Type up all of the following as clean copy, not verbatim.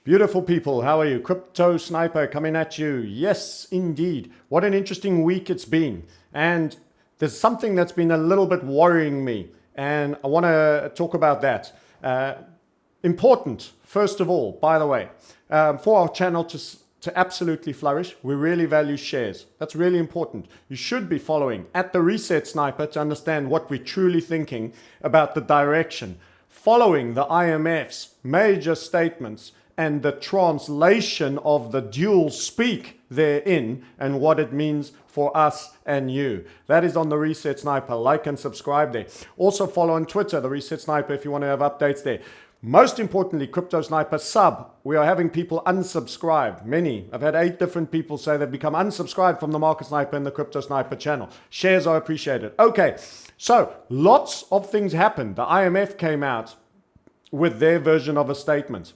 Beautiful people, how are you? Crypto Sniper coming at you. Yes, indeed. What an interesting week it's been. And there's something that's been a little bit worrying me, and I want to talk about that. Important, first of all, by the way, for our channel to absolutely flourish, we really value shares. That's really important. You should be following at the Reset Sniper to understand what we're truly thinking about the direction, following the IMF's major statements and the translation of the dual speak therein and what it means for us and you. That is on the Reset Sniper. Like and subscribe there. Also follow on Twitter, the Reset Sniper, if you want to have updates there. Most importantly, Crypto Sniper sub. We are having people unsubscribe. Many. I've had 8 different people say they've become unsubscribed from the Market Sniper and the Crypto Sniper channel. Shares are appreciated. Okay, so lots of things happened. The IMF came out with their version of a statement.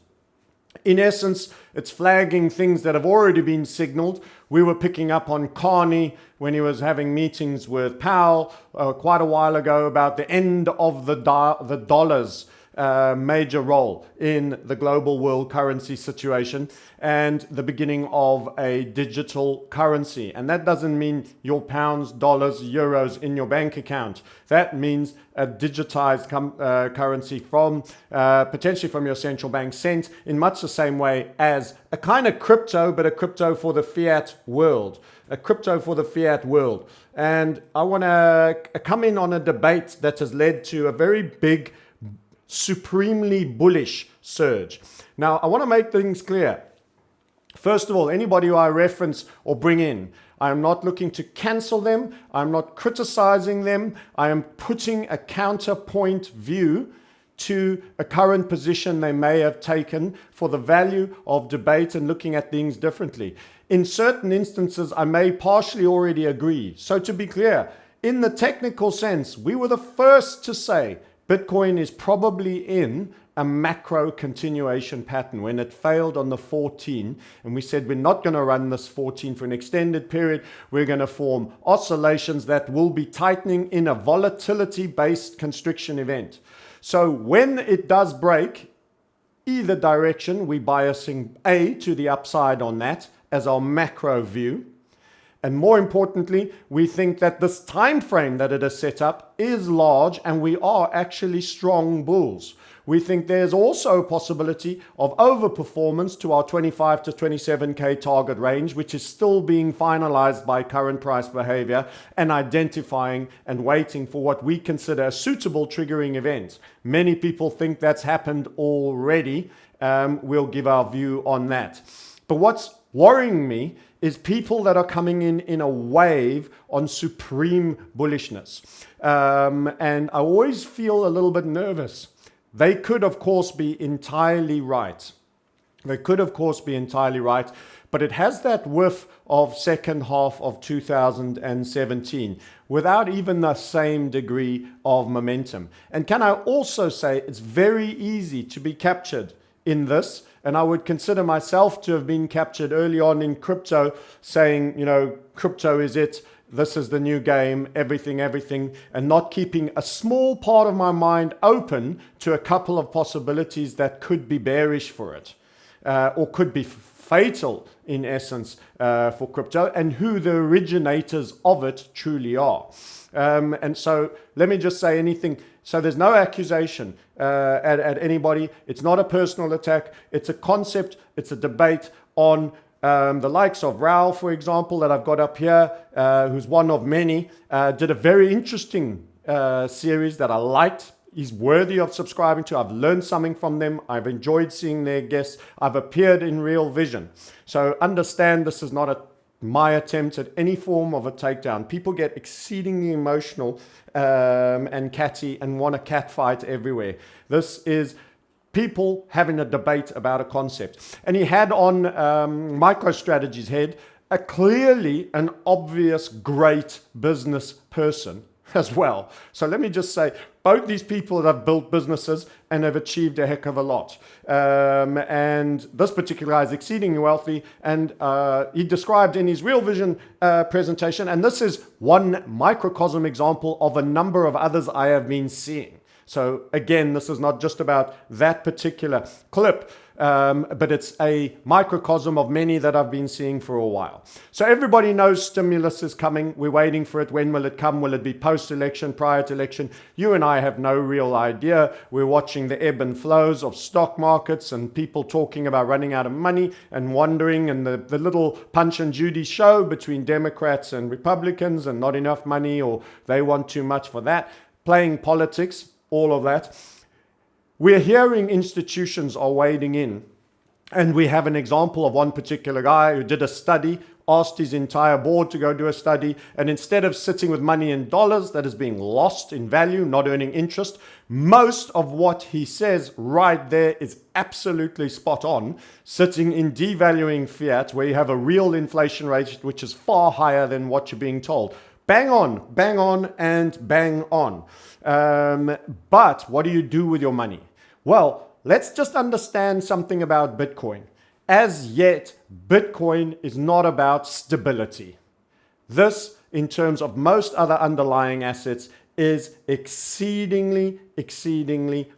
In essence, it's flagging things that have already been signaled. We were picking up on Carney when he was having meetings with Powell quite a while ago about the end of the dollar's major role in the global world currency situation and the beginning of a digital currency. And that doesn't mean your pounds, dollars, euros in your bank account. That means a digitized currency from potentially from your central bank, sent in much the same way as a kind of crypto, but a crypto for the fiat world. A crypto for the fiat world. And I want to come in on a debate that has led to a very big, supremely bullish surge. Now, I want to make things clear. First of all, anybody who I reference or bring in, I am not looking to cancel them. I'm not criticizing them. I am putting a counterpoint view to a current position they may have taken for the value of debate and looking at things differently. In certain instances, I may partially already agree. So to be clear, in the technical sense, we were the first to say Bitcoin is probably in a macro continuation pattern when it failed on the 14, and we said we're not going to run this 14 for an extended period. We're going to form oscillations that will be tightening in a volatility-based constriction event. So when it does break either direction, we're biasing A to the upside on that as our macro view. And more importantly, we think that this time frame that it has set up is large and we are actually strong bulls. We think there's also a possibility of overperformance to our 25 to 27K target range, which is still being finalized by current price behavior and identifying and waiting for what we consider a suitable triggering event. Many people think that's happened already. We'll give our view on that. But what's worrying me is people that are coming in a wave on supreme bullishness. And I always feel a little bit nervous. They could, of course, be entirely right. They could, of course, be entirely right. But it has that whiff of second half of 2017 without even the same degree of momentum. And can I also say it's very easy to be captured in this. And I would consider myself to have been captured early on in crypto, saying, you know, crypto is it, this is the new game, everything, and not keeping a small part of my mind open to a couple of possibilities that could be bearish for it, or could be fatal in essence for crypto, and who the originators of it truly are. And so let me just say anything. So there's no accusation at anybody. It's not a personal attack. It's a concept. It's a debate on the likes of Raul, for example, that I've got up here, who's one of many, did a very interesting series that I liked. He's worthy of subscribing to. I've learned something from them. I've enjoyed seeing their guests. I've appeared in Real Vision. So understand this is not my attempt at any form of a takedown. People get exceedingly emotional and catty and want a cat fight everywhere. This is people having a debate about a concept. And he had on MicroStrategy's head a clearly an obvious great business person as well. So let me just say, both these people that have built businesses and have achieved a heck of a lot. And this particular guy is exceedingly wealthy, and he described in his Real Vision presentation, and this is one microcosm example of a number of others I have been seeing. So again, this is not just about that particular clip, but it's a microcosm of many that I've been seeing for a while. So everybody knows stimulus is coming. We're waiting for it. When will it come? Will it be post-election, prior to election? You and I have no real idea. We're watching the ebb and flows of stock markets and people talking about running out of money and wandering, and the little Punch and Judy show between Democrats and Republicans, and not enough money, or they want too much for that. Playing politics, all of that. We're hearing institutions are wading in, and we have an example of one particular guy who did a study, asked his entire board to go do a study, and instead of sitting with money in dollars that is being lost in value, not earning interest, most of what he says right there is absolutely spot on, sitting in devaluing fiat, where you have a real inflation rate which is far higher than what you're being told. Bang on, and bang on. But what do you do with your money? Well, let's just understand something about Bitcoin. As yet, Bitcoin is not about stability. This, in terms of most other underlying assets, is exceedingly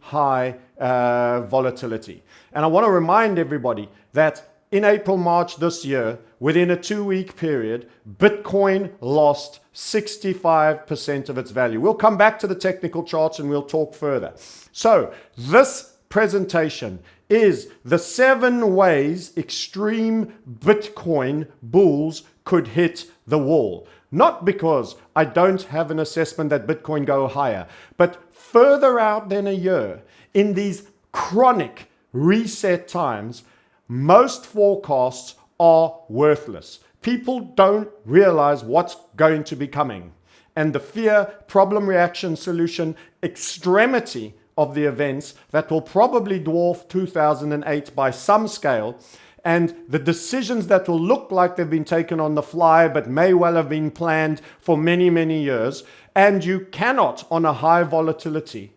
high volatility. And I want to remind everybody that in April, March this year, within a 2-week period, Bitcoin lost 65% of its value. We'll come back to the technical charts and we'll talk further. So this presentation is the 7 ways extreme Bitcoin bulls could hit the wall. Not because I don't have an assessment that Bitcoin go higher, but further out than a year, in these chronic reset times, most forecasts are worthless. People don't realize what's going to be coming. And the fear, problem, reaction, solution, extremity of the events that will probably dwarf 2008 by some scale, and the decisions that will look like they've been taken on the fly but may well have been planned for many years. And you cannot, on a high volatility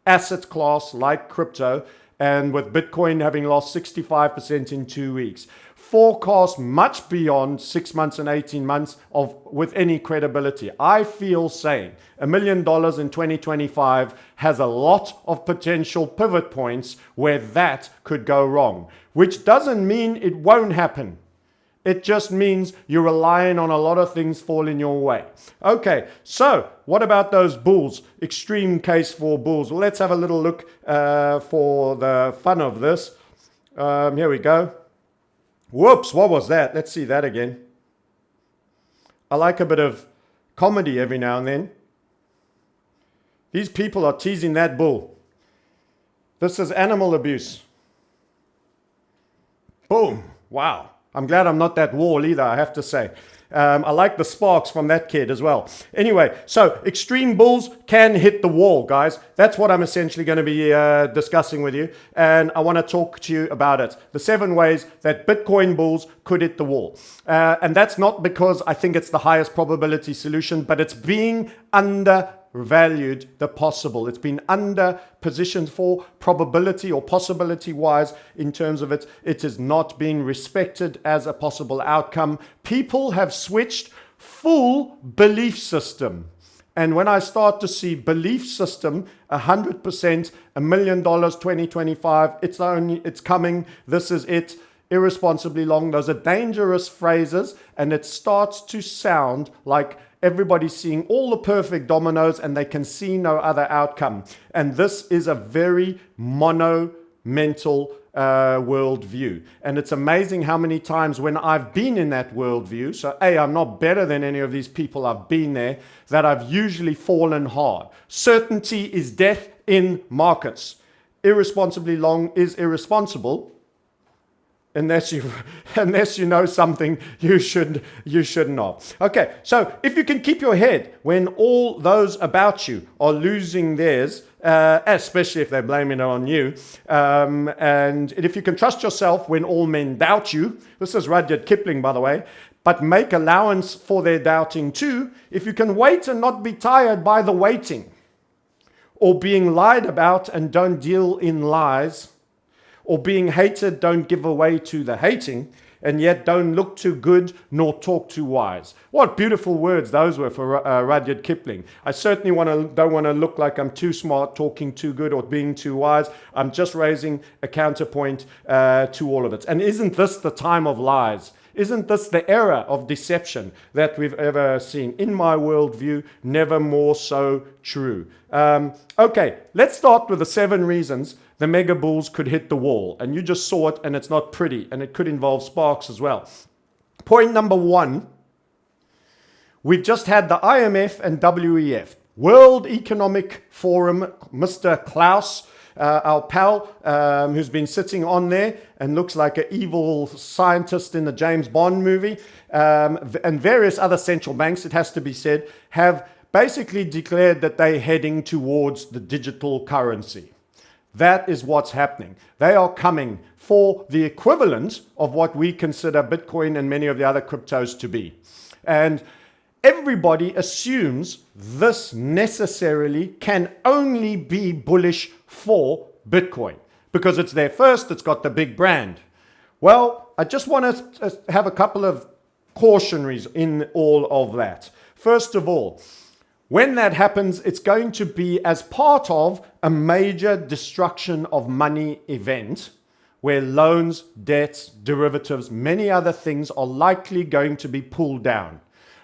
asset class like crypto, and with Bitcoin having lost 65% in 2 weeks, forecast much beyond 6 months and 18 months with any credibility. I feel saying $1 million in 2025 has a lot of potential pivot points where that could go wrong, which doesn't mean it won't happen. It just means you're relying on a lot of things falling your way. Okay, so what about those bulls? Extreme case for bulls. Well, let's have a little look for the fun of this. Here we go. Whoops, what was that? Let's see that again. I like a bit of comedy every now and then. These people are teasing that bull. This is animal abuse. Boom. Wow. I'm glad I'm not that wall either, I have to say. I like the sparks from that kid as well. Anyway, so extreme bulls can hit the wall, guys. That's what I'm essentially going to be discussing with you. And I want to talk to you about it. The 7 ways that Bitcoin bulls could hit the wall. And that's not because I think it's the highest probability solution, but it's being undervalued the possible. It's been under positioned for probability or possibility wise in terms of it. It is not being respected as a possible outcome. People have switched full belief system. And when I start to see belief system, 100%, $1 million 2025, it's coming, this is it, irresponsibly long. Those are dangerous phrases, and it starts to sound like everybody's seeing all the perfect dominoes and they can see no other outcome. And this is a very monumental worldview. And it's amazing how many times when I've been in that worldview, so I'm not better than any of these people, I've been there, that I've usually fallen hard. Certainty is death in markets. Irresponsibly long is irresponsible. Unless you know something you should not. Okay, so if you can keep your head when all those about you are losing theirs, especially if they're blaming it on you, and if you can trust yourself when all men doubt you, this is Rudyard Kipling, by the way, but make allowance for their doubting too, if you can wait and not be tired by the waiting, or being lied about and don't deal in lies, or being hated don't give away to the hating, and yet don't look too good nor talk too wise. What beautiful words those were for Rudyard Kipling. I certainly don't want to look like I'm too smart, talking too good, or being too wise. I'm just raising a counterpoint to all of it. And isn't this the time of lies? Isn't this the era of deception that we've ever seen? In my worldview, never more so true. Okay, let's start with the 7 reasons the mega bulls could hit the wall. And you just saw it, and it's not pretty, and it could involve sparks as well. Point number 1, we've just had the IMF and WEF, World Economic Forum, Mr. Klaus, our pal, who's been sitting on there and looks like an evil scientist in the James Bond movie, and various other central banks, it has to be said, have basically declared that they're heading towards the digital currency. That is what's happening. They are coming for the equivalent of what we consider Bitcoin and many of the other cryptos to be. And everybody assumes this necessarily can only be bullish for Bitcoin because it's there first, it's got the big brand. Well, I just want to have a couple of cautionaries in all of that. First of all, when that happens, it's going to be as part of a major destruction of money event where loans, debts, derivatives, many other things are likely going to be pulled down.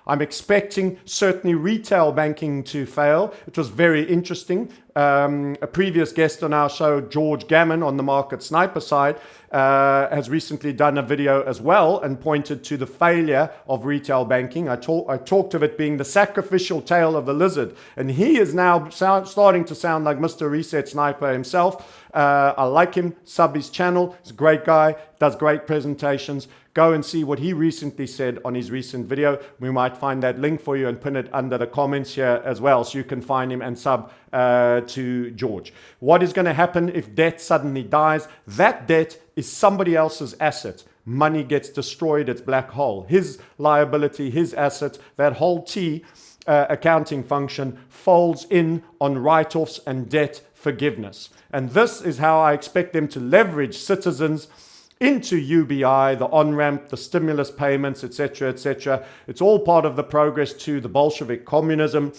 I'm expecting certainly retail banking to fail. It was very interesting. A previous guest on our show, George Gammon on the Market Sniper side, has recently done a video as well and pointed to the failure of retail banking. I talked of it being the sacrificial tail of the lizard. And he is now starting to sound like Mr. Reset Sniper himself. I like him. Sub his channel. He's a great guy. Does great presentations. Go and see what he recently said on his recent video. We might find that link for you and pin it under the comments here as well, so you can find him and sub to George. What is going to happen if debt suddenly dies? That debt is somebody else's asset. Money gets destroyed, it's black hole. His liability, his asset, that whole T accounting function folds in on write-offs and debt forgiveness. And this is how I expect them to leverage citizens into UBI, the on-ramp, the stimulus payments, etc., etc. It's all part of the progress to the Bolshevik communism,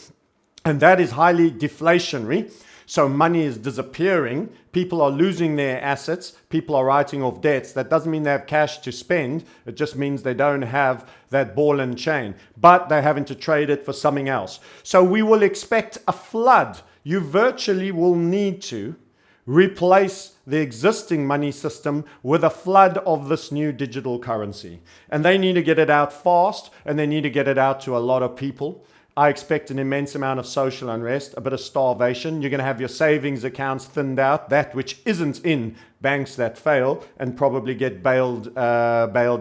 and that is highly deflationary. So money is disappearing, people are losing their assets, people are writing off debts. That doesn't mean they have cash to spend, it just means they don't have that ball and chain, but they're having to trade it for something else. So we will expect a flood. You virtually will need to replace the existing money system with a flood of this new digital currency. And they need to get it out fast, and they need to get it out to a lot of people. I expect an immense amount of social unrest, a bit of starvation. You're going to have your savings accounts thinned out, that which isn't in banks that fail and probably get bailed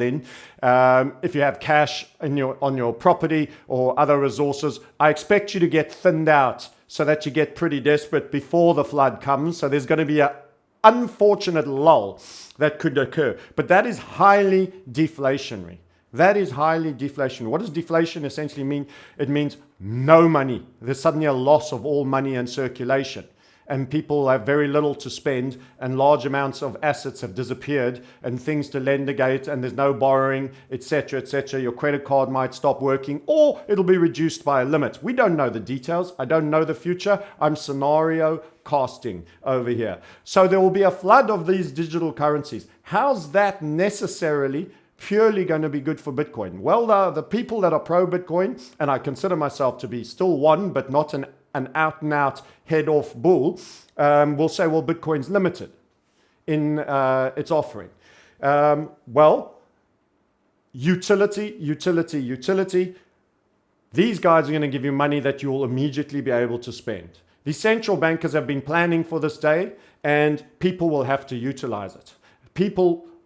in. If you have cash on your property or other resources, I expect you to get thinned out so that you get pretty desperate before the flood comes. So there's going to be an unfortunate lull that could occur. But that is highly deflationary. That is highly deflationary. What does deflation essentially mean? It means no money. There's suddenly a loss of all money in circulation. And people have very little to spend, and large amounts of assets have disappeared, and things to lend against, and there's no borrowing, etc., etc. Your credit card might stop working, or it'll be reduced by a limit. We don't know the details. I don't know the future. I'm scenario casting over here. So there will be a flood of these digital currencies. How's that necessarily purely going to be good for Bitcoin? Well, the people that are pro-Bitcoin, and I consider myself to be still one, but not an out-and-out head-off bull, will say, well, Bitcoin's limited in its offering. Well, utility. These guys are going to give you money that you will immediately be able to spend. The central bankers have been planning for this day, and people will have to utilize it.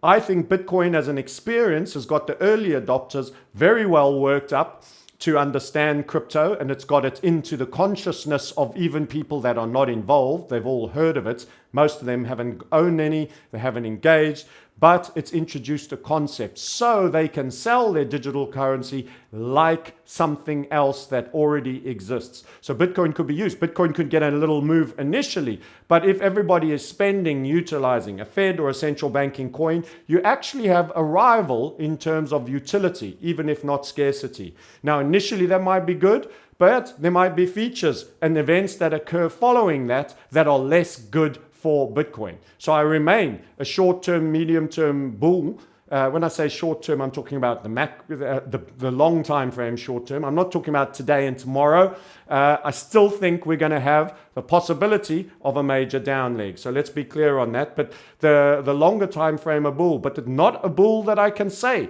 I think Bitcoin as an experience has got the early adopters very well worked up to understand crypto, and it's got it into the consciousness of even people that are not involved. They've all heard of it. Most of them haven't owned any, they haven't engaged, but it's introduced a concept so they can sell their digital currency like something else that already exists. So Bitcoin could be used. Bitcoin could get a little move initially, but if everybody is spending, utilizing a Fed or a central banking coin, you actually have a rival in terms of utility, even if not scarcity. Now, initially that might be good, but there might be features and events that occur following that are less good for Bitcoin. So I remain a short-term, medium-term bull. When I say short-term, I'm talking about the long time frame short-term. I'm not talking about today and tomorrow. I still think we're going to have the possibility of a major down leg. So let's be clear on that. But the longer time frame a bull, but not a bull that I can say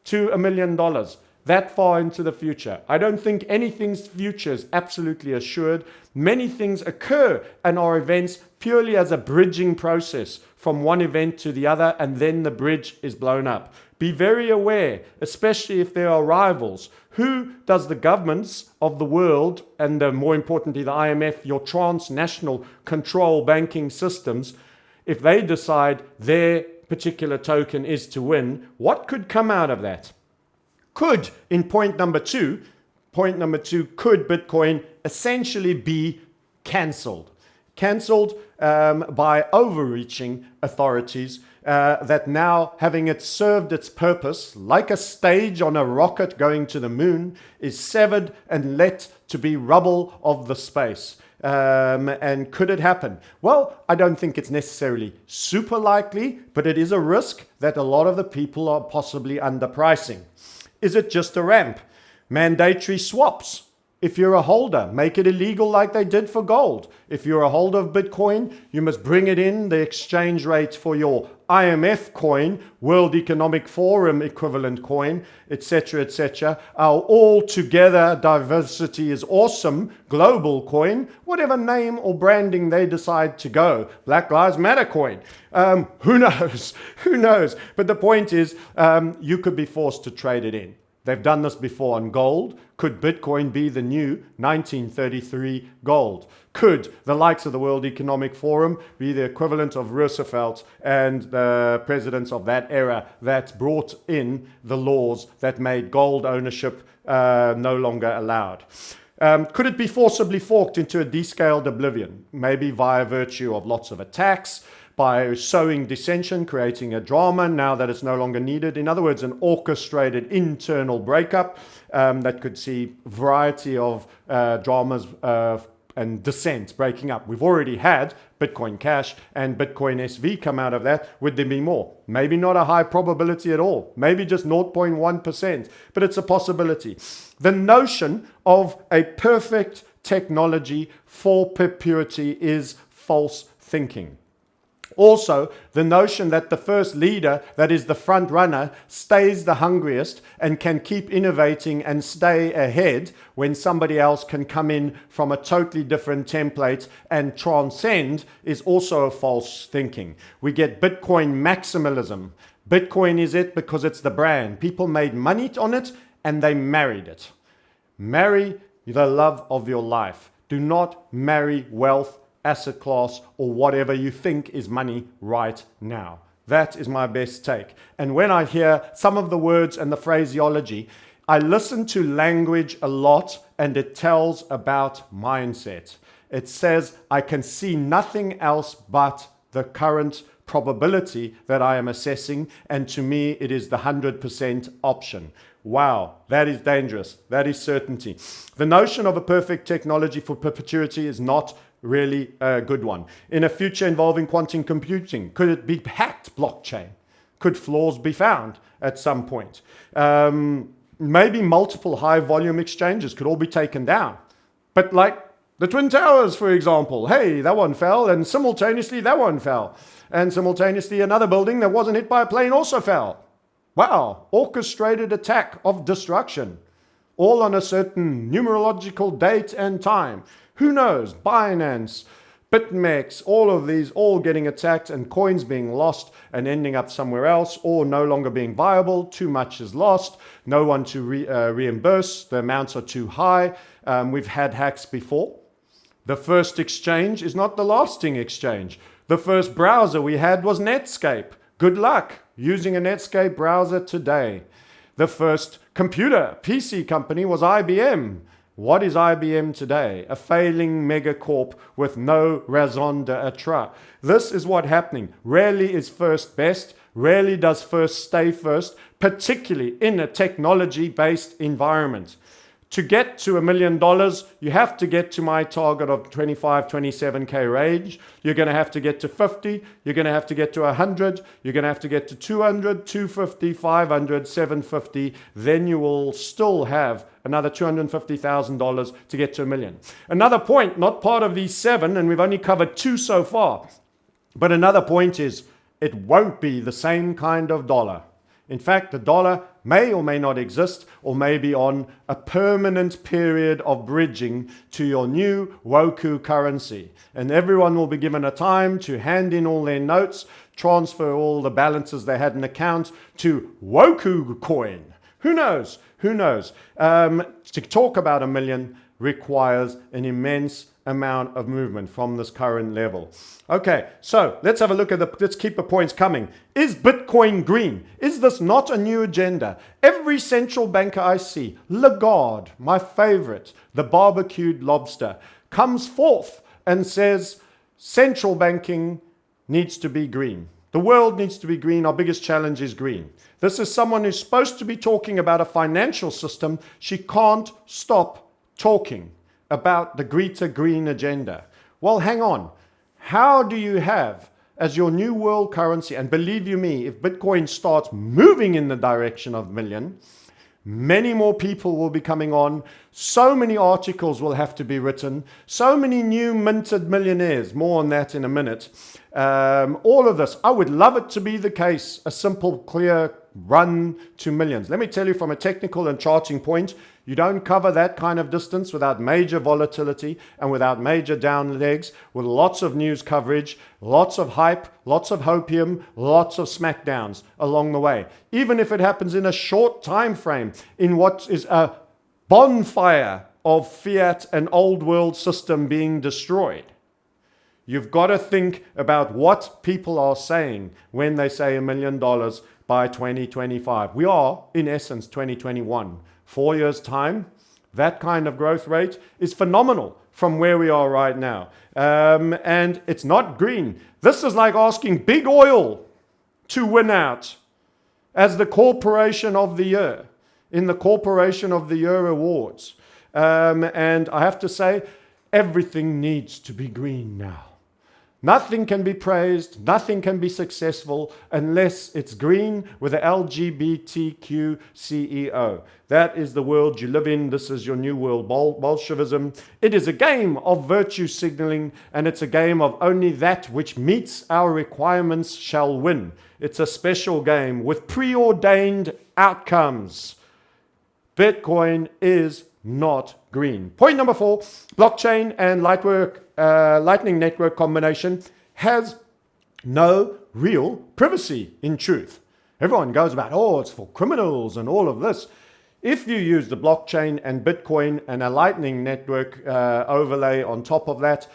to $1 million. That far into the future. I don't think anything's future is absolutely assured. Many things occur and are events purely as a bridging process from one event to the other, and then the bridge is blown up. Be very aware, especially if there are rivals. Who does the governments of the world, and more importantly the IMF, your transnational control banking systems, if they decide their particular token is to win, what could come out of that? Could, in point number two, could Bitcoin essentially be cancelled? Cancelled by overreaching authorities that now, having it served its purpose, like a stage on a rocket going to the moon, is severed and let to be rubble of the space. And could it happen? Well, I don't think it's necessarily super likely, but it is a risk that a lot of the people are possibly underpricing. Is it just a ramp? Mandatory swaps. If you're a holder, make it illegal like they did for gold. If you're a holder of Bitcoin, you must bring it in the exchange rate for your IMF coin, World Economic Forum equivalent coin, etc., etc. Our all-together diversity is awesome global coin, whatever name or branding they decide to go. Black Lives Matter coin. Who knows? Who knows? But the point is, you could be forced to trade it in. They've done this before on gold. Could Bitcoin be the new 1933 gold? Could the likes of the World Economic Forum be the equivalent of Roosevelt and the presidents of that era that brought in the laws that made gold ownership no longer allowed? Could it be forcibly forked into a descaled oblivion? Maybe via virtue of lots of attacks, by sowing dissension, creating a drama now that it's no longer needed. In other words, an orchestrated internal breakup that could see a variety of dramas and dissent breaking up. We've already had Bitcoin Cash and Bitcoin SV come out of that. Would there be more? Maybe not a high probability at all. Maybe just 0.1%, but it's a possibility. The notion of a perfect technology for perpetuity is false thinking. Also, the notion that the first leader, that is the front runner, stays the hungriest and can keep innovating and stay ahead when somebody else can come in from a totally different template and transcend is also a false thinking. We get Bitcoin maximalism. Bitcoin is it because it's the brand. People made money on it and they married it. Marry the love of your life. Do not marry wealth, asset class, or whatever you think is money right now. That is my best take. And when I hear some of the words and the phraseology, I listen to language a lot, and it tells about mindset. It says, I can see nothing else but the current probability that I am assessing, and to me, it is the 100% option. Wow, that is dangerous. That is certainty. The notion of a perfect technology for perpetuity is not really a good one. In a future involving quantum computing, could it be hacked blockchain? Could flaws be found at some point? Maybe multiple high volume exchanges could all be taken down. But like the Twin Towers, for example, hey, that one fell, and simultaneously that one fell. And simultaneously another building that wasn't hit by a plane also fell. Wow, orchestrated attack of destruction, all on a certain numerological date and time. Who knows? Binance, BitMEX, all of these all getting attacked and coins being lost and ending up somewhere else or no longer being viable. Too much is lost. No one to reimburse. The amounts are too high. We've had hacks before. The first exchange is not the lasting exchange. The first browser we had was Netscape. Good luck. using a Netscape browser today. The first computer PC company was IBM. What is IBM today? A failing megacorp with no raison d'etre. This is what's happening. Rarely is first best. Rarely does first stay first, particularly in a technology-based environment. To get to $1 million, you have to get to my target of 25, 27K range. You're going to have to get to 50. You're going to have to get to 100. You're going to have to get to 200, 250, 500, 750. Then you will still have another $250,000 to get to $1 million. Another point, not part of these 7, and we've only covered 2 so far, but another point is it won't be the same kind of dollar. In fact, the dollar may or may not exist, or may be on a permanent period of bridging to your new Woku currency. And everyone will be given a time to hand in all their notes, transfer all the balances they had in account to Woku coin. Who knows? Who knows? To talk about $1 million requires an immense amount of movement from this current level. Okay, so let's have a look at let's keep the points coming. Is Bitcoin green? Is this not a new agenda? Every central banker I see, Lagarde, my favorite, the barbecued lobster, comes forth and says central banking needs to be green. The world needs to be green. Our biggest challenge is green. This is someone who's supposed to be talking about a financial system. She can't stop talking about the greater green agenda. Well, hang on. How do you have as your new world currency, and believe you me, if Bitcoin starts moving in the direction of $1 million, many more people will be coming on. So many articles will have to be written. So many new minted millionaires. More on that in a minute. All of this, I would love it to be the case. A simple, clear run to millions. Let me tell you from a technical and charting point, you don't cover that kind of distance without major volatility and without major down legs, with lots of news coverage, lots of hype, lots of hopium, lots of smackdowns along the way. Even if it happens in a short time frame, in what is a bonfire of fiat and old world system being destroyed. You've got to think about what people are saying when they say $1 million by 2025. We are, in essence, 2021. 4 years' time, that kind of growth rate is phenomenal from where we are right now. And it's not green. This is like asking big oil to win out as the corporation of the year in the Corporation of the Year Awards. And I have to say, everything needs to be green now. Nothing can be praised, nothing can be successful unless it's green with a LGBTQ CEO. That is the world you live in. This is your new world Bolshevism. It is a game of virtue signaling, and it's a game of only that which meets our requirements shall win. It's a special game with preordained outcomes. Bitcoin is not green. Point number 4, blockchain and Lightning Network combination has no real privacy in truth. Everyone goes about, oh, it's for criminals and all of this. If you use the blockchain and Bitcoin and a Lightning Network overlay on top of that,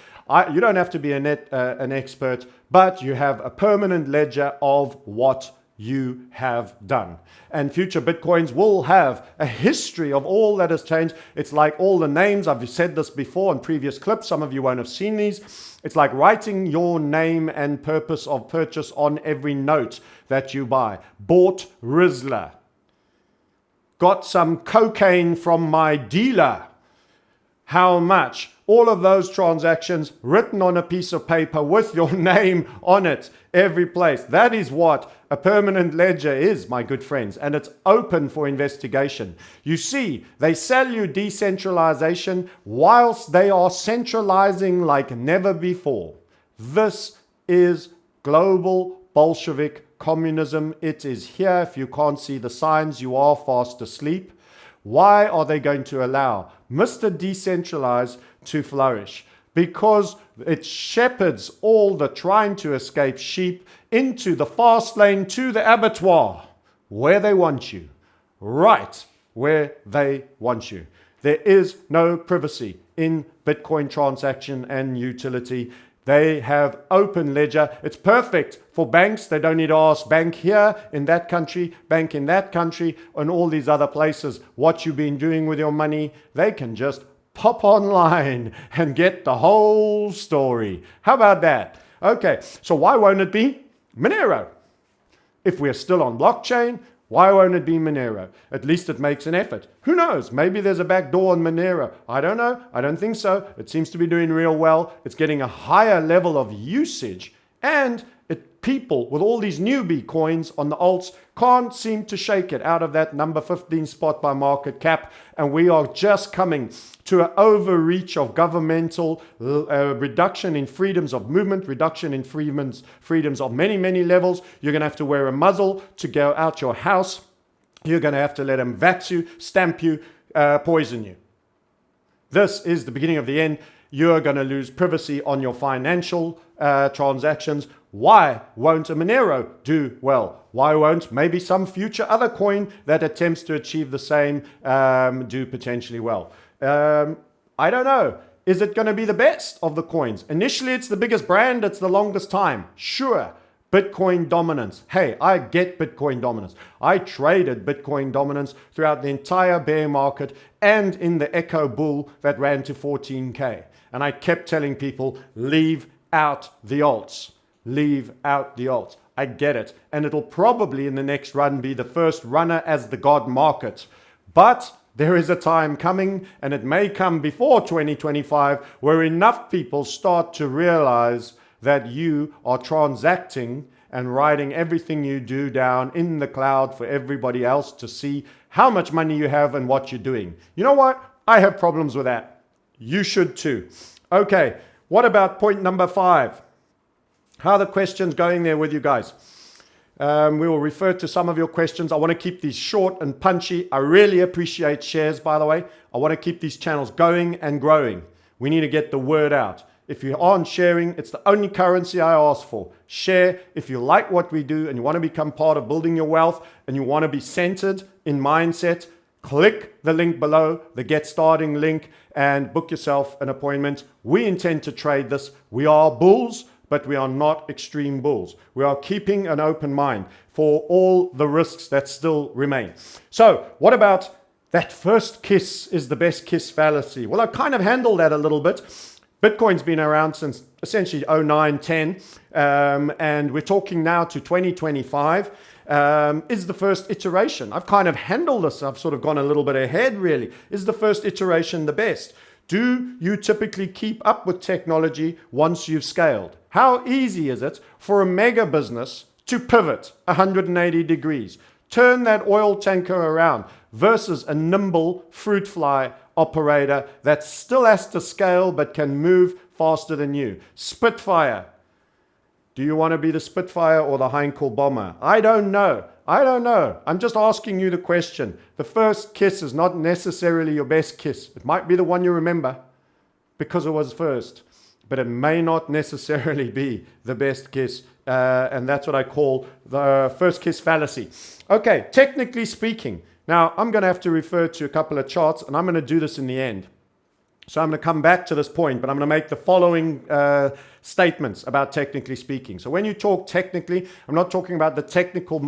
you don't have to be an expert, but you have a permanent ledger of what you have done. And future Bitcoins will have a history of all that has changed. It's like all the names. I've said this before in previous clips. Some of you won't have seen these. It's like writing your name and purpose of purchase on every note that you buy. Bought Rizzler. Got some cocaine from my dealer. How much? All of those transactions written on a piece of paper with your name on it, every place. That is what a permanent ledger is, my good friends, and it's open for investigation. You see, they sell you decentralization whilst they are centralizing like never before. This is global Bolshevik communism. It is here. If you can't see the signs, you are fast asleep. Why are they going to allow Mr. Decentralized to flourish? Because it shepherds all the trying to escape sheep into the fast lane to the abattoir, where they want you, right where they want you. There is no privacy in Bitcoin transaction and utility. They have open ledger. It's perfect for banks. They don't need to ask bank here in that country, bank in that country, and all these other places what you've been doing with your money. They can just pop online and get the whole story. How about that? Okay, so why won't it be Monero? If we're still on blockchain, why won't it be Monero? At least it makes an effort. Who knows? Maybe there's a back door on Monero. I don't know. I don't think so. It seems to be doing real well. It's getting a higher level of usage, and people with all these newbie coins on the alts can't seem to shake it out of that number 15 spot by market cap. And we are just coming to an overreach of governmental reduction in freedoms of movement, reduction in freedoms of many, many levels. You're going to have to wear a muzzle to go out your house. You're going to have to let them vax you, stamp you, poison you. This is the beginning of the end. You're going to lose privacy on your financial transactions. Why won't a Monero do well? Why won't maybe some future other coin that attempts to achieve the same do potentially well? I don't know. Is it going to be the best of the coins? Initially, it's the biggest brand. It's the longest time. Sure. Bitcoin dominance. Hey, I get Bitcoin dominance. I traded Bitcoin dominance throughout the entire bear market and in the Echo Bull that ran to 14K. And I kept telling people, leave out the alts. Leave out the alts. I get it. And it'll probably in the next run be the first runner as the God market. But there is a time coming, and it may come before 2025, where enough people start to realize that you are transacting and writing everything you do down in the cloud for everybody else to see how much money you have and what you're doing. You know what? I have problems with that. You should too. Okay, what about point number 5? How are the questions going there with you guys? We will refer to some of your questions. I want to keep these short and punchy. I really appreciate shares, by the way. I want to keep these channels going and growing. We need to get the word out. If you aren't sharing, it's the only currency I ask for. Share. If you like what we do and you want to become part of building your wealth and you want to be centered in mindset, click the link below, the Get Starting link, and book yourself an appointment. We intend to trade this. We are bulls, but we are not extreme bulls. We are keeping an open mind for all the risks that still remain. So what about that first kiss is the best kiss fallacy? Well, I kind of handled that a little bit. Bitcoin's been around since essentially 09, 10, and we're talking now to 2025. Is the first iteration. I've kind of handled this. I've sort of gone a little bit ahead, really. Is the first iteration the best? Do you typically keep up with technology once you've scaled? How easy is it for a mega business to pivot 180 degrees, turn that oil tanker around versus a nimble fruit fly operator that still has to scale but can move faster than you? Spitfire. Do you want to be the Spitfire or the Heinkel bomber? I don't know. I don't know. I'm just asking you the question. The first kiss is not necessarily your best kiss. It might be the one you remember because it was first, but it may not necessarily be the best kiss. And that's what I call the first kiss fallacy. Okay, technically speaking. Now, I'm going to have to refer to a couple of charts, and I'm going to do this in the end. So I'm going to come back to this point, but I'm going to make the following statements about technically speaking. So when you talk technically, I'm not talking about the technical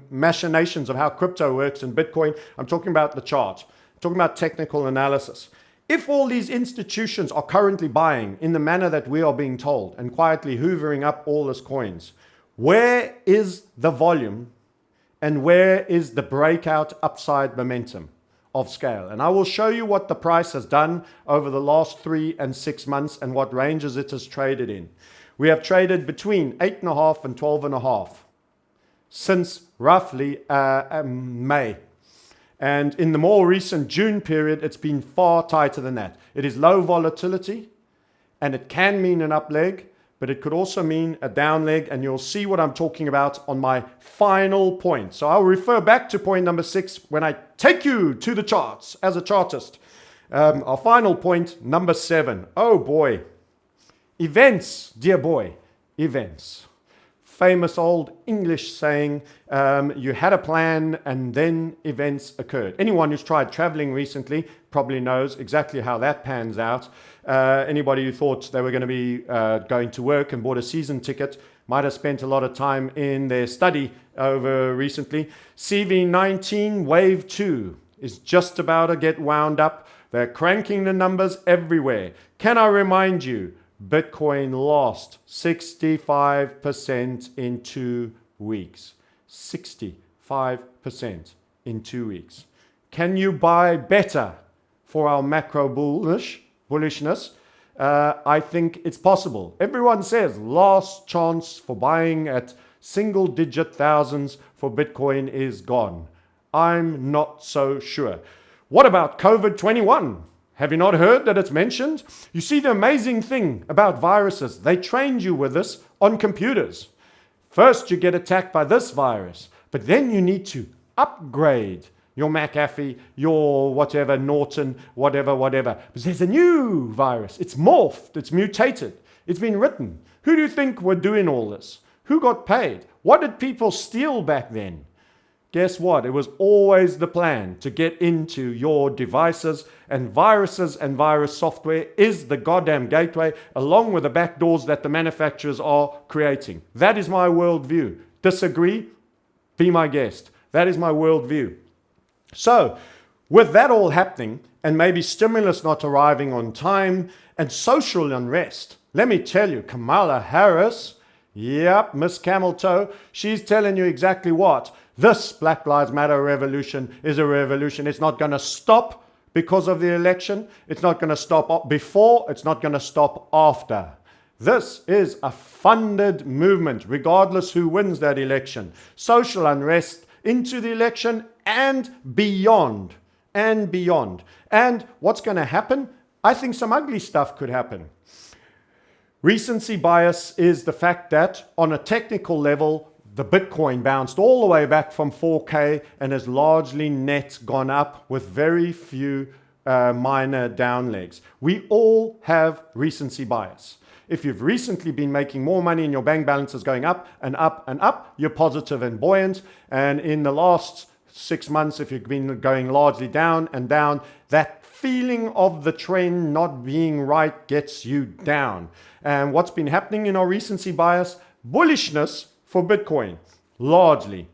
machinations of how crypto works and Bitcoin. I'm talking about the chart. I'm talking about technical analysis. If all these institutions are currently buying in the manner that we are being told and quietly hoovering up all these coins, where is the volume and where is the breakout upside momentum of scale? And I will show you what the price has done over the last 3 and 6 months and what ranges it has traded in. We have traded between 8.5 and 12.5 since roughly May. And in the more recent June period, it's been far tighter than that. It is low volatility and it can mean an up leg, but it could also mean a down leg, and you'll see what I'm talking about on my final point. So I'll refer back to point number 6 when I take you to the charts as a chartist. Our final point, number 7. Oh boy. Events, dear boy, events. famous old English saying, you had a plan and then events occurred. Anyone who's tried traveling recently probably knows exactly how that pans out. Anybody who thought they were going to be going to work and bought a season ticket might have spent a lot of time in their study over recently. CV19 Wave 2 is just about to get wound up. They're cranking the numbers everywhere. Can I remind you, Bitcoin lost 65% in 2 weeks. 65% in 2 weeks. Can you buy better for our macro bullishness? I think it's possible. Everyone says last chance for buying at single-digit thousands for Bitcoin is gone. I'm not so sure. What about COVID-21? Have you not heard that it's mentioned? You see, the amazing thing about viruses, they trained you with this on computers. First, you get attacked by this virus, but then you need to upgrade your McAfee, your whatever, Norton, whatever. But there's a new virus. It's morphed. It's mutated. It's been written. Who do you think were doing all this? Who got paid? What did people steal back then? Guess what? It was always the plan to get into your devices, and viruses and virus software is the goddamn gateway, along with the backdoors that the manufacturers are creating. That is my worldview. Disagree? Be my guest. That is my worldview. So, with that all happening, and maybe stimulus not arriving on time, and social unrest, let me tell you, Kamala Harris, yep, Miss Camel Toe, she's telling you exactly what. This Black Lives Matter revolution is a revolution. It's not going to stop because of the election. It's not going to stop before. It's not going to stop after. This is a funded movement, regardless who wins that election. Social unrest into the election and beyond. And beyond. And what's going to happen? I think some ugly stuff could happen. Recency bias is the fact that on a technical level, the Bitcoin bounced all the way back from 4K and has largely net gone up with very few minor down legs. We all have recency bias. If you've recently been making more money and your bank balance is going up and up and up, you're positive and buoyant. And in the last 6 months, if you've been going largely down and down, that feeling of the trend not being right gets you down. And what's been happening in our recency bias? Bullishness for Bitcoin, largely.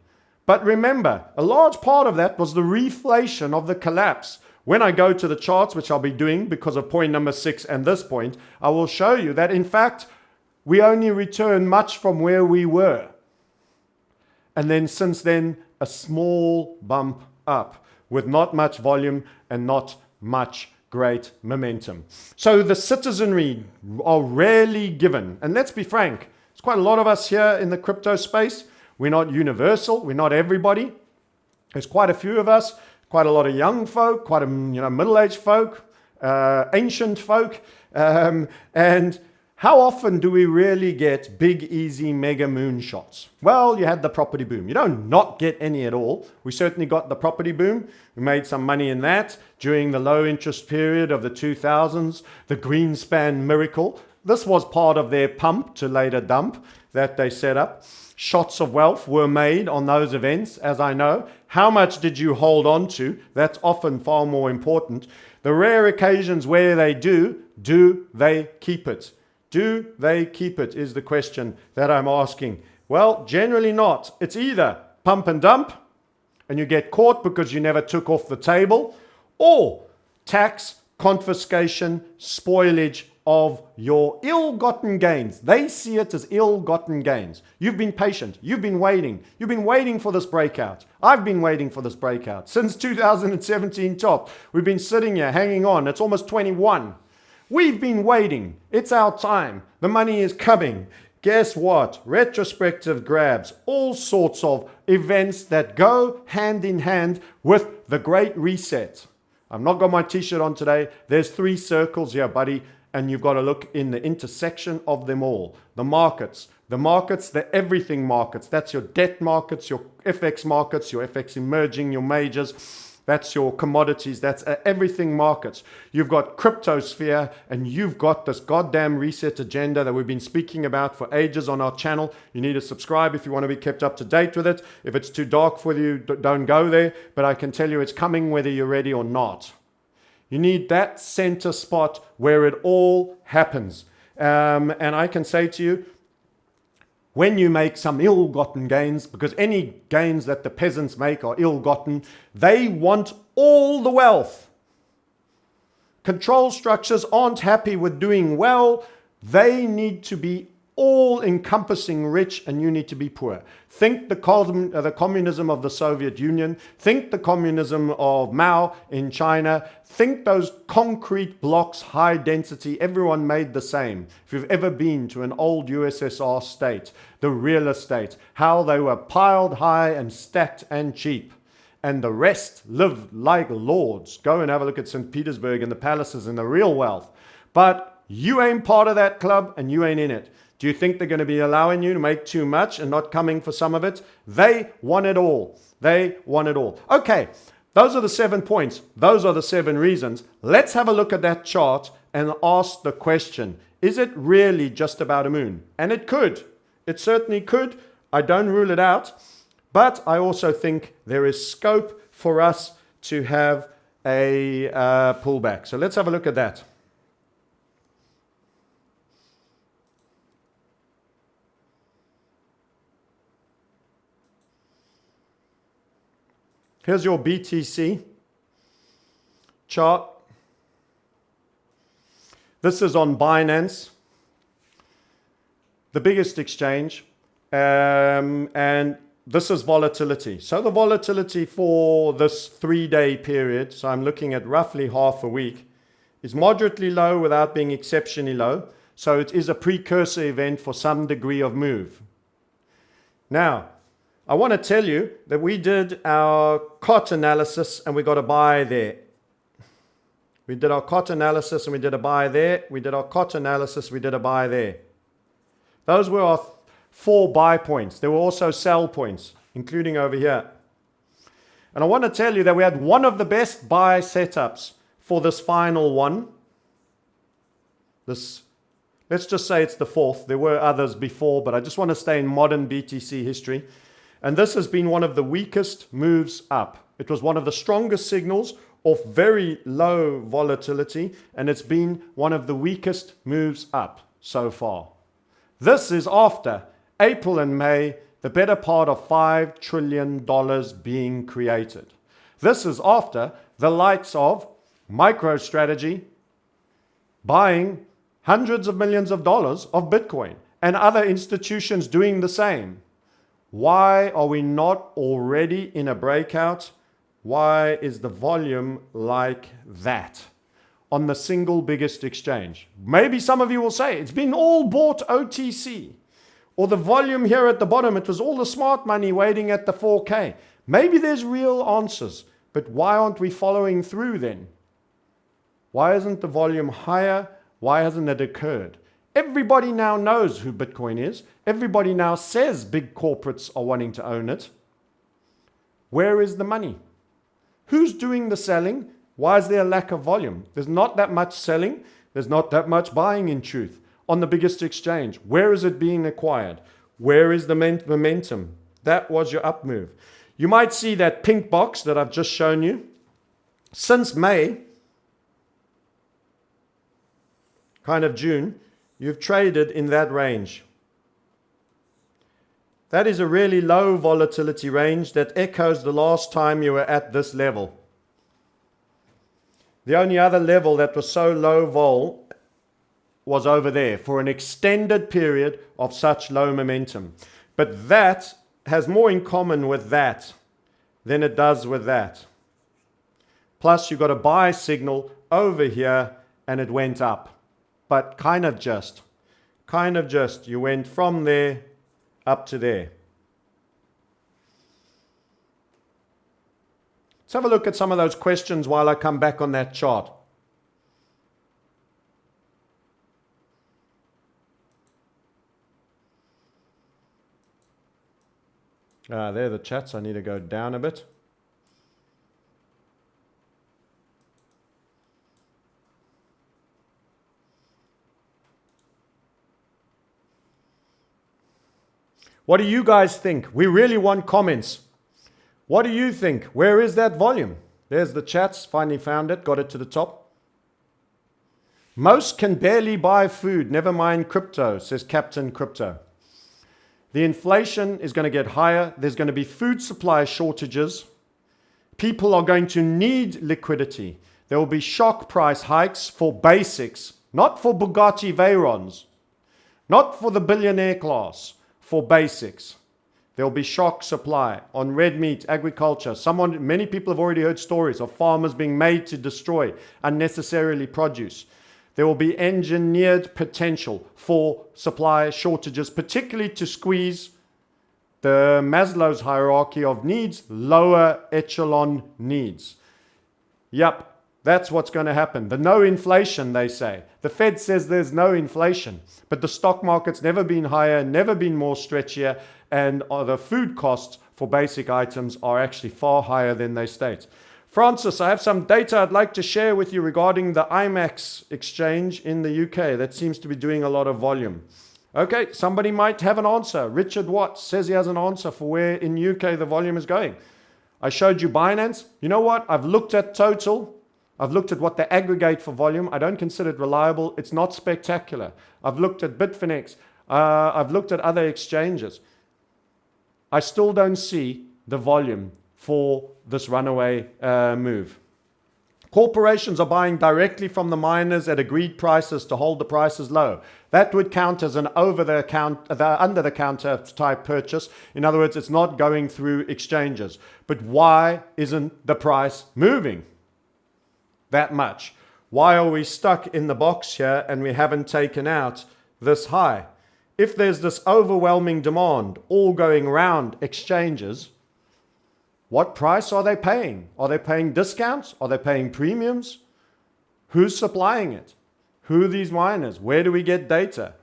But remember, a large part of that was the reflation of the collapse. When I go to the charts, which I'll be doing because of point number 6 and this point, I will show you that in fact, we only return much from where we were. And then since then, a small bump up with not much volume and not much great momentum. So the citizenry are rarely given. And let's be frank, there's quite a lot of us here in the crypto space. We're not universal. We're not everybody. There's quite a few of us, quite a lot of young folk, quite a middle-aged folk, ancient folk. And how often do we really get big, easy, mega moonshots? Well, you had the property boom. You don't not get any at all. We certainly got the property boom. We made some money in that during the low interest period of the 2000s, the Greenspan miracle. This was part of their pump to later dump that they set up. Shots of wealth were made on those events, as I know. How much did you hold on to? That's often far more important. The rare occasions where they do they keep it? Do they keep it is the question that I'm asking. Well, generally not. It's either pump and dump, and you get caught because you never took off the table, or tax, confiscation, spoilage of your ill-gotten gains. They see it as ill-gotten gains. You've been patient. You've been waiting. You've been waiting for this breakout. I've been waiting for this breakout. Since 2017 top, we've been sitting here hanging on. It's almost 21. We've been waiting. It's our time. The money is coming. Guess what? Retrospective grabs, all sorts of events that go hand in hand with the Great Reset. I've not got my t-shirt on today. There's 3 circles here, buddy. And you've got to look in the intersection of them all. The markets, the everything markets. That's your debt markets, your FX emerging, your majors. That's your commodities. That's everything markets. You've got cryptosphere, and you've got this goddamn reset agenda that we've been speaking about for ages on our channel. You need to subscribe if you want to be kept up to date with it. If it's too dark for you, don't go there. But I can tell you it's coming whether you're ready or not. You need that center spot where it all happens. And I can say to you, when you make some ill-gotten gains, because any gains that the peasants make are ill-gotten, they want all the wealth. Control structures aren't happy with doing well. They need to be all-encompassing rich, and you need to be poor. Think the communism of the Soviet Union. Think the communism of Mao in China. Think those concrete blocks, high density. Everyone made the same. If you've ever been to an old USSR state, the real estate, how they were piled high and stacked and cheap. And the rest lived like lords. Go and have a look at St. Petersburg and the palaces and the real wealth. But you ain't part of that club and you ain't in it. Do you think they're going to be allowing you to make too much and not coming for some of it? They want it all. They want it all. Okay, those are the 7 points. Those are the 7 reasons. Let's have a look at that chart and ask the question, is it really just about a moon? And it could. It certainly could. I don't rule it out. But I also think there is scope for us to have a pullback. So let's have a look at that. Here's your BTC chart. This is on Binance, the biggest exchange, and this is volatility. So the volatility for this 3-day period, so I'm looking at roughly half a week, is moderately low without being exceptionally low. So it is a precursor event for some degree of move. Now, I want to tell you that we did our COT analysis and we got a buy there. We did our COT analysis and we did a buy there. We did our COT analysis, we did a buy there. Those were our 4 buy points. There were also sell points, including over here. And I want to tell you that we had one of the best buy setups for this final one. Let's just say it's the 4th. There were others before, but I just want to stay in modern BTC history. And this has been one of the weakest moves up. It was one of the strongest signals of very low volatility, and it's been one of the weakest moves up so far. This is after April and May, the better part of $5 trillion being created. This is after the likes of MicroStrategy buying hundreds of millions of dollars of Bitcoin and other institutions doing the same. Why are we not already in a breakout? Why is the volume like that on the single biggest exchange? Maybe some of you will say it's been all bought OTC, or the volume here at the bottom, it was all the smart money waiting at the 4K. Maybe there's real answers, but why aren't we following through then? Why isn't the volume higher? Why hasn't it occurred? Everybody now knows who Bitcoin is. Everybody now says big corporates are wanting to own it. Where is the money? Who's doing the selling? Why is there a lack of volume? There's not that much selling. There's not that much buying in truth on the biggest exchange. Where is it being acquired? Where is the momentum? That was your up move. You might see that pink box that I've just shown you. Since May, kind of June, you've traded in that range. That is a really low volatility range that echoes the last time you were at this level. The only other level that was so low vol was over there for an extended period of such low momentum. But that has more in common with that than it does with that. Plus, you got a buy signal over here and it went up. But kind of just, you went from there up to there. Let's have a look at some of those questions while I come back on that chart. There are the chats. I need to go down a bit. What do you guys think? We really want comments. What do you think? Where is that volume? There's the chats. Finally found it. Got it to the top. Most can barely buy food. Never mind crypto, says Captain Crypto. The inflation is going to get higher. There's going to be food supply shortages. People are going to need liquidity. There will be shock price hikes for basics, not for Bugatti Veyrons, not for the billionaire class, for basics. There will be shock supply on red meat, agriculture. Many people have already heard stories of farmers being made to destroy unnecessarily produce. There will be engineered potential for supply shortages, particularly to squeeze the Maslow's hierarchy of needs, lower echelon needs. Yep, that's what's going to happen. The no inflation, they say. The Fed says there's no inflation, but the stock market's never been higher, never been more stretchier, and the food costs for basic items are actually far higher than they state. Francis, I have some data I'd like to share with you regarding the IMAX exchange in the UK. That seems to be doing a lot of volume. Okay, somebody might have an answer. Richard Watts says he has an answer for where in UK the volume is going. I showed you Binance. You know what? I've looked at Total. I've looked at what they aggregate for volume. I don't consider it reliable. It's not spectacular. I've looked at Bitfinex. I've looked at other exchanges. I still don't see the volume for this runaway move. Corporations are buying directly from the miners at agreed prices to hold the prices low. That would count as an under-the-counter type purchase. In other words, it's not going through exchanges. But why isn't the price moving that much? Why are we stuck in the box here and we haven't taken out this high? If there's this overwhelming demand all going around exchanges, what price are they paying? Are they paying discounts? Are they paying premiums? Who's supplying it? Who are these miners? Where do we get data?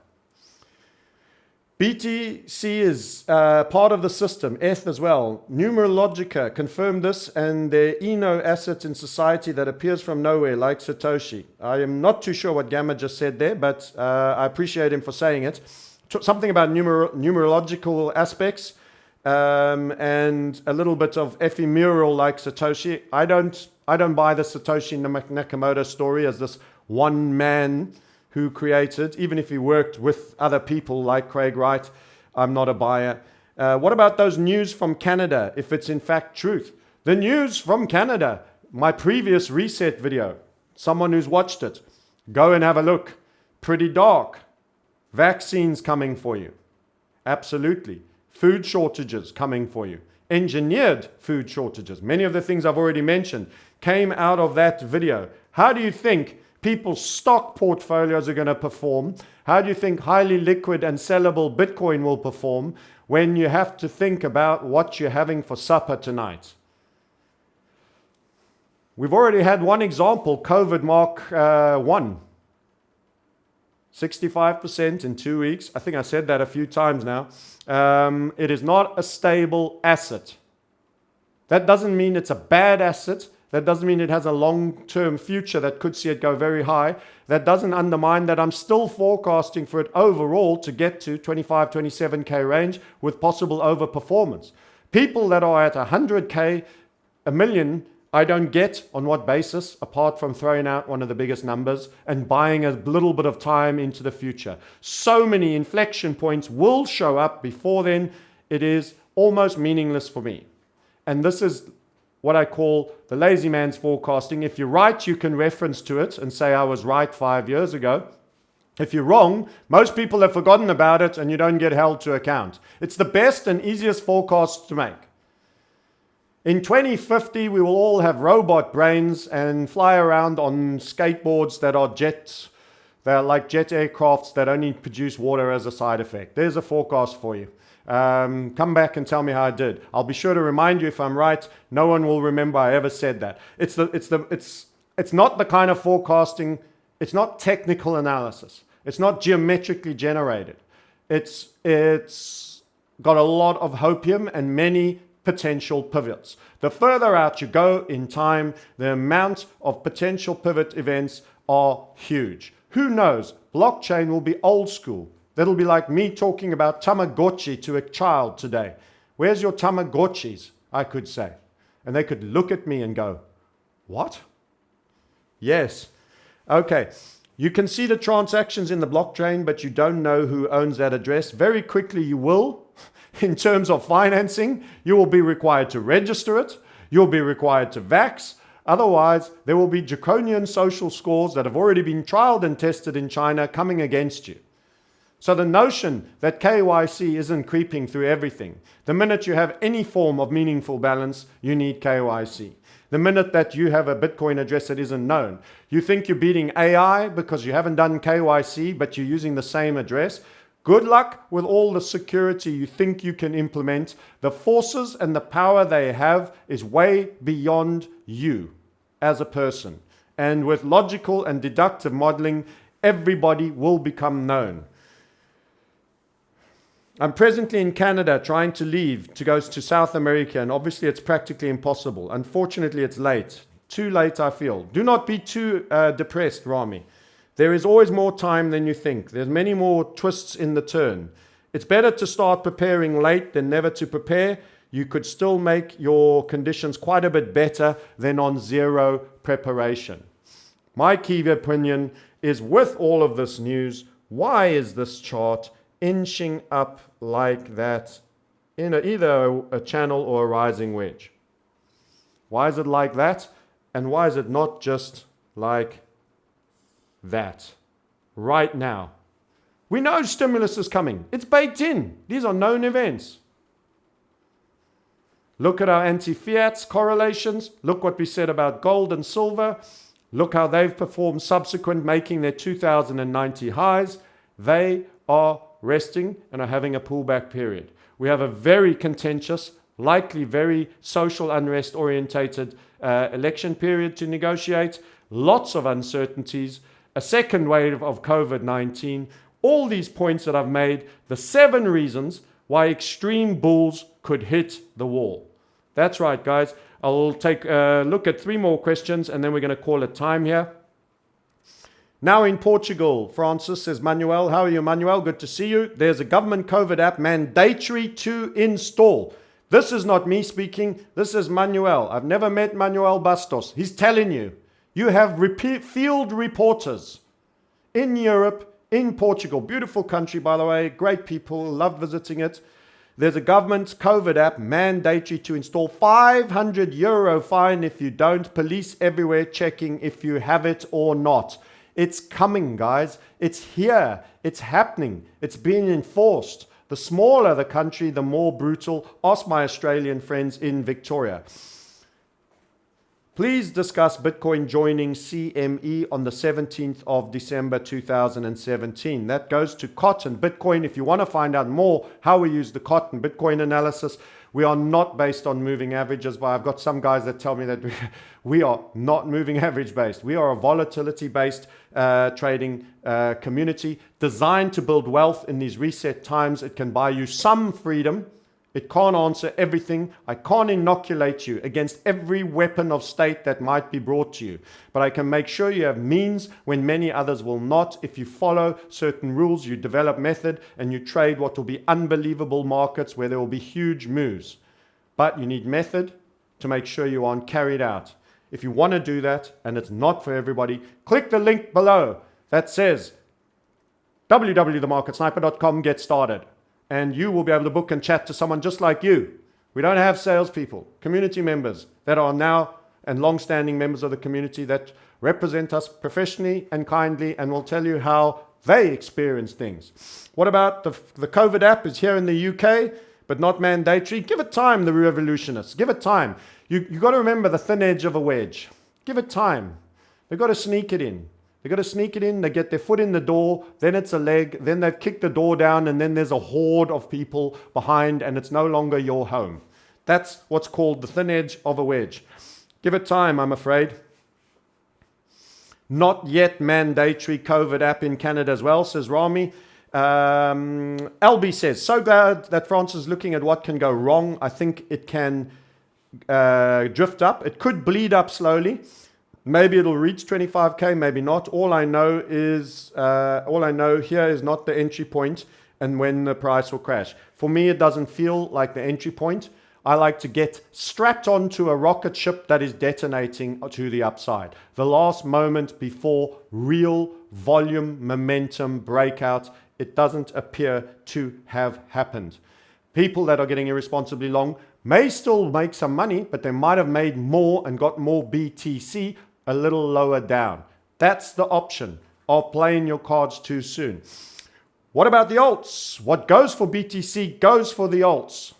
BTC is part of the system, ETH as well. Numerologica confirmed this, and their Eno asset in society that appears from nowhere, like Satoshi. I am not too sure what Gamma just said there, but I appreciate him for saying it. Something about numerological aspects. And a little bit of ephemeral like Satoshi. I don't buy the Satoshi Nakamoto story as this one man who created, even if he worked with other people like Craig Wright. I'm not a buyer. What about those news from Canada, if it's in fact truth? The news from Canada, my previous reset video, someone who's watched it, go and have a look. Pretty dark. Vaccines coming for you. Absolutely. Food shortages coming for you. Engineered food shortages. Many of the things I've already mentioned came out of that video. How do you think people's stock portfolios are going to perform? How do you think highly liquid and sellable Bitcoin will perform when you have to think about what you're having for supper tonight? We've already had one example, COVID Mark 1. 65% in 2 weeks. I think I said that a few times now. It is not a stable asset. That doesn't mean it's a bad asset. That doesn't mean it has a long-term future that could see it go very high. That doesn't undermine that I'm still forecasting for it overall to get to 25, 27K range with possible overperformance. People that are at 100K, a million, I don't get on what basis, apart from throwing out one of the biggest numbers and buying a little bit of time into the future. So many inflection points will show up before then. It is almost meaningless for me. And this is what I call the lazy man's forecasting. If you're right, you can reference to it and say, I was right 5 years ago. If you're wrong, most people have forgotten about it and you don't get held to account. It's the best and easiest forecast to make. In 2050, we will all have robot brains and fly around on skateboards that are jets. They're like jet aircrafts that only produce water as a side effect. There's a forecast for you. Come back and tell me how I did. I'll be sure to remind you if I'm right. No one will remember I ever said that. It's not the kind of forecasting. It's not technical analysis. It's not geometrically generated. It's got a lot of hopium and many potential pivots. The further out you go in time, the amount of potential pivot events are huge. Who knows? Blockchain will be old school. That'll be like me talking about Tamagotchi to a child today. Where's your Tamagotchis? I could say. And they could look at me and go, what? Yes. Okay. You can see the transactions in the blockchain, but you don't know who owns that address. Very quickly you will. In terms of financing, you will be required to register it. You'll be required to vax. Otherwise, there will be draconian social scores that have already been trialed and tested in China coming against you. So the notion that KYC isn't creeping through everything, the minute you have any form of meaningful balance, you need KYC. The minute that you have a Bitcoin address that isn't known, you think you're beating AI because you haven't done KYC, but you're using the same address. Good luck with all the security you think you can implement. The forces and the power they have is way beyond you as a person. And with logical and deductive modeling, everybody will become known. I'm presently in Canada trying to leave to go to South America, and obviously it's practically impossible. Unfortunately, it's late. Too late, I feel. Do not be too depressed, Rami. There is always more time than you think. There's many more twists in the turn. It's better to start preparing late than never to prepare. You could still make your conditions quite a bit better than on zero preparation. My key opinion is, with all of this news, why is this chart inching up like that in either a channel or a rising wedge? Why is it like that? And why is it not just like that right now? We know stimulus is coming. It's baked in. These are known events. Look at our anti-fiat correlations. Look what we said about gold and silver. Look how they've performed subsequent, making their 2090 highs. They are resting and are having a pullback period. We have a very contentious, likely very social unrest orientated election period to negotiate. Lots of uncertainties. A second wave of COVID-19. All these points that I've made, the 7 reasons why extreme bulls could hit the wall. That's right, guys. I'll take a look at 3 more questions and then we're going to call it time here. Now in Portugal, Francis says, Manuel, how are you, Manuel? Good to see you. There's a government COVID app mandatory to install. This is not me speaking. This is Manuel. I've never met Manuel Bastos. He's telling you. You have field reporters in Europe, in Portugal. Beautiful country, by the way. Great people. Love visiting it. There's a government COVID app mandatory to install. €500 fine if you don't. Police everywhere checking if you have it or not. It's coming, guys. It's here. It's happening. It's being enforced. The smaller the country, the more brutal. Ask my Australian friends in Victoria. Please discuss Bitcoin joining CME on the 17th of December 2017. That goes to cotton. Bitcoin, if you want to find out more how we use the cotton Bitcoin analysis, we are not based on moving averages, but I've got some guys that tell me that we are not moving average based. We are a volatility based trading community designed to build wealth in these reset times. It can buy you some freedom. It can't answer everything. I can't inoculate you against every weapon of state that might be brought to you. But I can make sure you have means when many others will not. If you follow certain rules, you develop method, and you trade what will be unbelievable markets where there will be huge moves. But you need method to make sure you aren't carried out. If you want to do that, and it's not for everybody, click the link below that says www.themarketsniper.com, get started. And you will be able to book and chat to someone just like you. We don't have salespeople, community members that are now and long-standing members of the community that represent us professionally and kindly and will tell you how they experience things. What about the COVID app? Is here in the UK, but not mandatory. Give it time, the revolutionists. Give it time. You got to remember the thin edge of a wedge. Give it time. They've got to sneak it in. They've got to sneak it in, they get their foot in the door, then it's a leg, then they've kicked the door down, and then there's a horde of people behind, and it's no longer your home. That's what's called the thin edge of a wedge. Give it time, I'm afraid. Not yet mandatory COVID app in Canada as well, says Rami. LB says, so glad that France is looking at what can go wrong. I think it can drift up. It could bleed up slowly. Maybe it'll reach 25K, maybe not. All I know here is not the entry point and when the price will crash. For me, it doesn't feel like the entry point. I like to get strapped onto a rocket ship that is detonating to the upside. The last moment before real volume momentum breakout, it doesn't appear to have happened. People that are getting irresponsibly long may still make some money, but they might have made more and got more BTC a little lower down. That's the option of playing your cards too soon. What about the alts? What goes for BTC goes for the alts.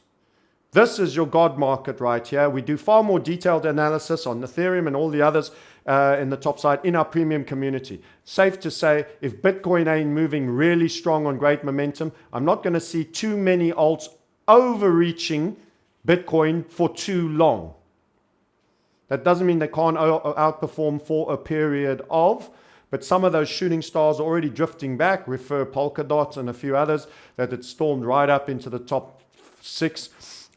This is your God market right here. We do far more detailed analysis on Ethereum and all the others in the top side in our premium community. Safe to say, if Bitcoin ain't moving really strong on great momentum, I'm not going to see too many alts overreaching Bitcoin for too long. That doesn't mean they can't outperform for a period of, but some of those shooting stars are already drifting back. Refer Polkadot and a few others that had stormed right up into the top 6,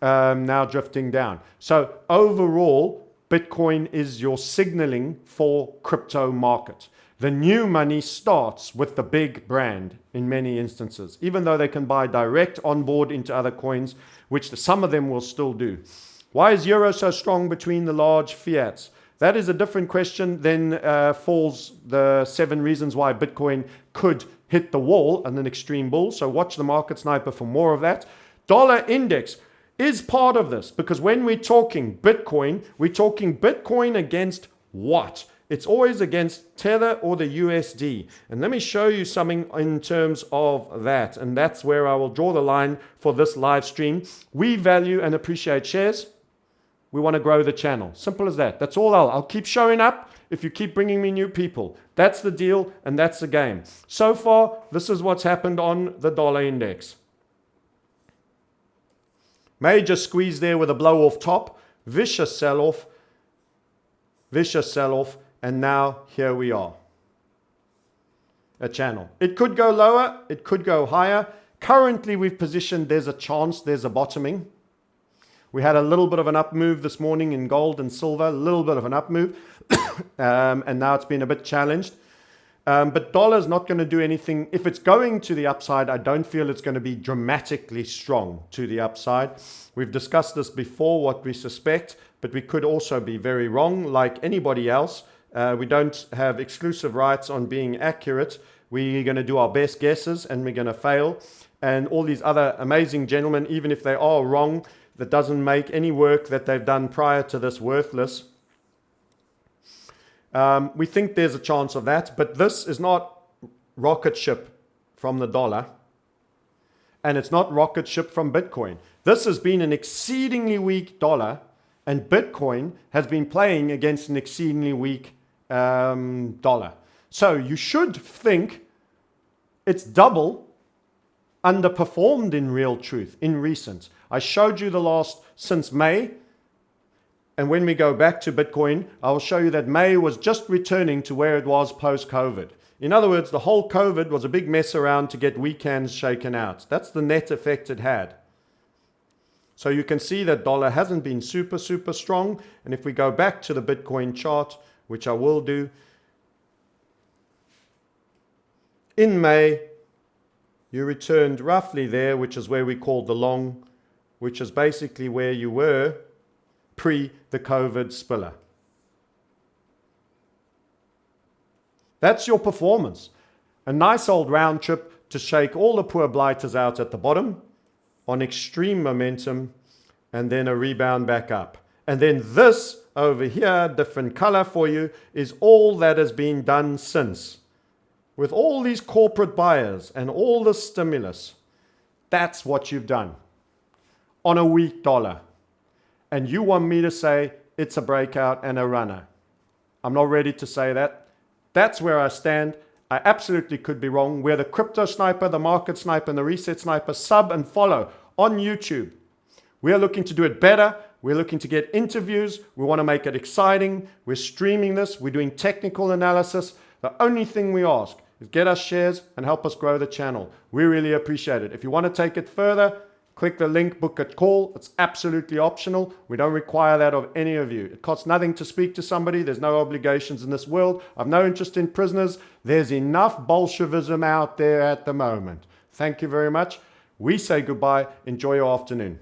now drifting down. So overall, Bitcoin is your signaling for crypto market. The new money starts with the big brand in many instances, even though they can buy direct on board into other coins, which some of them will still do. Why is euro so strong between the large fiats? That is a different question than falls the 7 reasons why Bitcoin could hit the wall and an extreme bull. So watch the Market Sniper for more of that. Dollar index is part of this because when we're talking Bitcoin against what? It's always against Tether or the USD. And let me show you something in terms of that. And that's where I will draw the line for this live stream. We value and appreciate shares. We want to grow the channel. Simple as that. That's all I'll keep showing up if you keep bringing me new people. That's the deal and that's the game. So far, this is what's happened on the dollar index. Major squeeze there with a blow off top. Vicious sell-off. Vicious sell-off. And now here we are. A channel. It could go lower. It could go higher. Currently, we've positioned there's a chance there's a bottoming. We had a little bit of an up move this morning in gold and silver, a little bit of an up move, and now it's been a bit challenged. But dollar's not going to do anything. If it's going to the upside, I don't feel it's going to be dramatically strong to the upside. We've discussed this before, what we suspect, but we could also be very wrong like anybody else. We don't have exclusive rights on being accurate. We're going to do our best guesses and we're going to fail. And all these other amazing gentlemen, even if they are wrong, that doesn't make any work that they've done prior to this worthless. We think there's a chance of that, but this is not rocket ship from the dollar, and it's not rocket ship from Bitcoin. This has been an exceedingly weak dollar, and Bitcoin has been playing against an exceedingly weak dollar. So you should think it's double underperformed in real truth, in recent. I showed you the last since May. And when we go back to Bitcoin, I will show you that May was just returning to where it was post-COVID. In other words, the whole COVID was a big mess around to get weekends shaken out. That's the net effect it had. So you can see that dollar hasn't been super, super strong. And if we go back to the Bitcoin chart, which I will do, in May, you returned roughly there, which is where we called the long, which is basically where you were pre the COVID spiller. That's your performance. A nice old round trip to shake all the poor blighters out at the bottom on extreme momentum and then a rebound back up. And then this over here, different color for you, is all that has been done since. With all these corporate buyers and all the stimulus, that's what you've done on a weak dollar. And you want me to say it's a breakout and a runner. I'm not ready to say that. That's where I stand. I absolutely could be wrong. We're the Crypto Sniper, the Market Sniper, and the Reset Sniper. Sub and follow on YouTube. We're looking to do it better. We're looking to get interviews. We want to make it exciting. We're streaming this. We're doing technical analysis. The only thing we ask is get us shares and help us grow the channel. We really appreciate it. If you want to take it further, Click the link, book a call. It's absolutely optional. We don't require that of any of you. It costs nothing to speak to somebody. There's no obligations in this world. I've no interest in prisoners. There's enough Bolshevism out there at the moment. Thank you very much. We say goodbye. Enjoy your afternoon.